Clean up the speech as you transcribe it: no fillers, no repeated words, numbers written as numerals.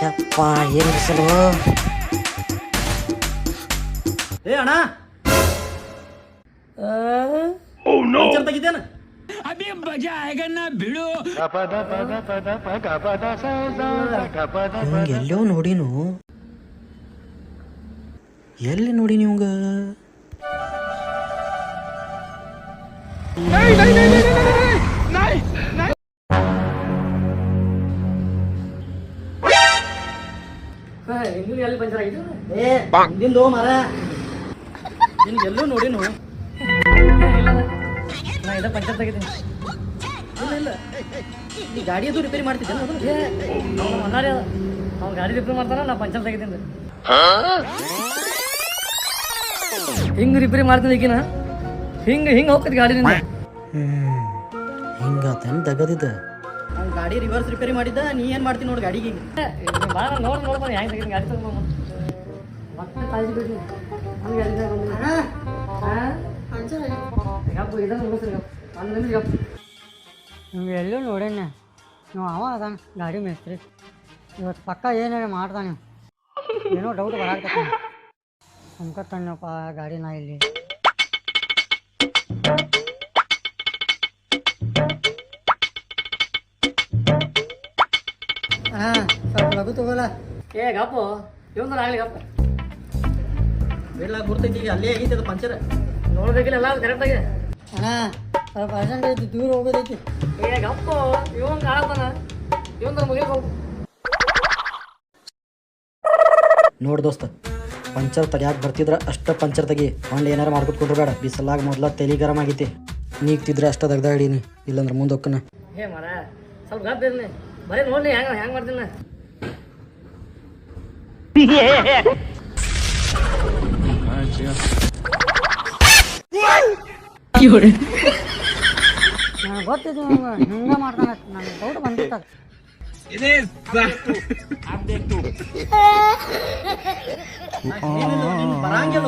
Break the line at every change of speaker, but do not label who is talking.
ಯಪ್ಪ ಏನು ಬಿಸಿಲು.
ಏ ಅಣ್ಣ ಪಂಚರ್ ತೆಗಿತೇನ
ಎಲ್ಲೋ ನೋಡಿನು, ಎಲ್ಲಿ ನೋಡಿ ನಿಮ್ಗ?
ಎಲ್ಲಿ ಪಂಚರ್ ಆಗಿದ್ದು? ಏ ಹಿಂದಿಂದು ಮರ ನಿನ್ಗೆಲ್ಲೂ ನೋಡಿನು. ನಾ ಇದ ಪಂಚರ್ ತೆಗಿತೀನಿ. ಇಲ್ಲ ಇಲ್ಲ ಈ ಗಾಡಿ ಅದು ರಿಪೇರಿ ಮಾಡ್ತಿದ್ದೆ ಅವ್ನು ಗಾಡಿ ರಿಪೇರಿ ಮಾಡ್ತಾನ, ನಾ ಪಂಚರ್ ತೆಗಿತೀನಿ. ಹಿಂಗೆ ರಿಪೇರಿ ಮಾಡ್ತೀನಿ ಈಗಿನ. ಹಿಂಗೆ ಹೋಗ್ತದೆ ಗಾಡಿ.
ಹಿಂಗಾತೇನು ತಗದಿದ್ದ?
ಅವ್ನು ಗಾಡಿ ರಿವರ್ಸ್ ರಿಪೇರಿ ಮಾಡಿದ್ದ, ನೀ ಏನು ಮಾಡ್ತೀನಿ ನೋಡಿ ಗಾಡಿಗೆ. ನೋಡ್ಬಾರ ಹೆಂಗೆ ತೆಗಿತೀನಿ ಗಾಡಿ ತಗೊಂಡು ಮತ್ತೆ ಕಾಳಜಿ ಬಿಡ್ತೀನಿ. ಹಂಗೆ ಗಾಡಿದಾಗ
ನಿಮ್ಗೆ ಎಲ್ಲೂ ನೋಡೇನ ನೀವು ಅವ ಅದಾನ ಗಾಡಿ ಮೇಸ್ತ್ರಿ. ಇವತ್ತು ಪಕ್ಕ ಏನೇನು ಮಾಡ್ತಾನೆ, ಏನೋ ಡೌಟ್ ಬರಾಕ್ತೈತಿ. ಅನ್ಕೋತಾನಪ್ಪ ಗಾಡಿ ನಾ ಇಲ್ಲಿ. ಸ್ವಲ್ಪ ಲಘು ತಗೋಲ್ಲ.
ಏ ಗಪ್ಪು ಇವೊಂದು ಆಗಲಿ ಗಪ್ಪ ಬೇಡ ಗುರ್ತೈತಿ. ಈಗ ಅಲ್ಲೇ ಆಗೈತಿ ಅದು ಪಂಚರ್. ನೋಡ್ಬೇಕಿಲ್ಲ ಎಲ್ಲ ಕರೆಕ್ಟಾಗಿ.
ಅಣ್ಣ ಸ್ವಲ್ಪ ಅರ್ಜೆಂಟ್ ಐತಿ, ದೂರ ಹೋಗೋದೈತಿ.
ಏ ಗಪ್ಪು ಇವನ್ ಕಾಳತಾನ, ಇವನ್ ಮುಗಿಯಕ್ಕೆ ಹೋಗು.
ನೋಡ್ ದೋಸ್ತ, ಪಂಚರ್ ತೆಗ್ಯಾಕೆ ಬರ್ತಿದ್ರ ಅಷ್ಟ ಪಂಚರ್ ತೆಗಿ. ಒಂದು ಏನಾರು ಮಾಡ್ಕೊಟ್ಕೊಂಡ್ರು ಬೇಡ. ಬಿಸಲಾಗ ಮೊದ್ಲ ತಲೆ ಗರಂ ಆಗೈತಿ. ನೀಗ್ತಿದ್ರೆ ಅಷ್ಟ ತೆಗ್ದ ಹಿಡೀನಿ, ಇಲ್ಲಂದ್ರೆ ಮುಂದೆ ಹೋಗ್ಕನ.
ಏ ಮರ ಸ್ವಲ್ಪ ಗಪ್ಪ ಇರ್ನಿ, ಬರೀ ನೋಡಿ ಹೆಂಗೆ ಮಾಡ್ತೀನಿ ನಾ.
ನನಗೆ ಗೊತ್ತಿದ್ದು ಹಿಂಗೆ ಮಾಡ್ತಾನೆ, ನನಗೆ ಡೌಟ್ ಬಂದಿತ್ತ.
ಬರಂಗಿಲ್ಲ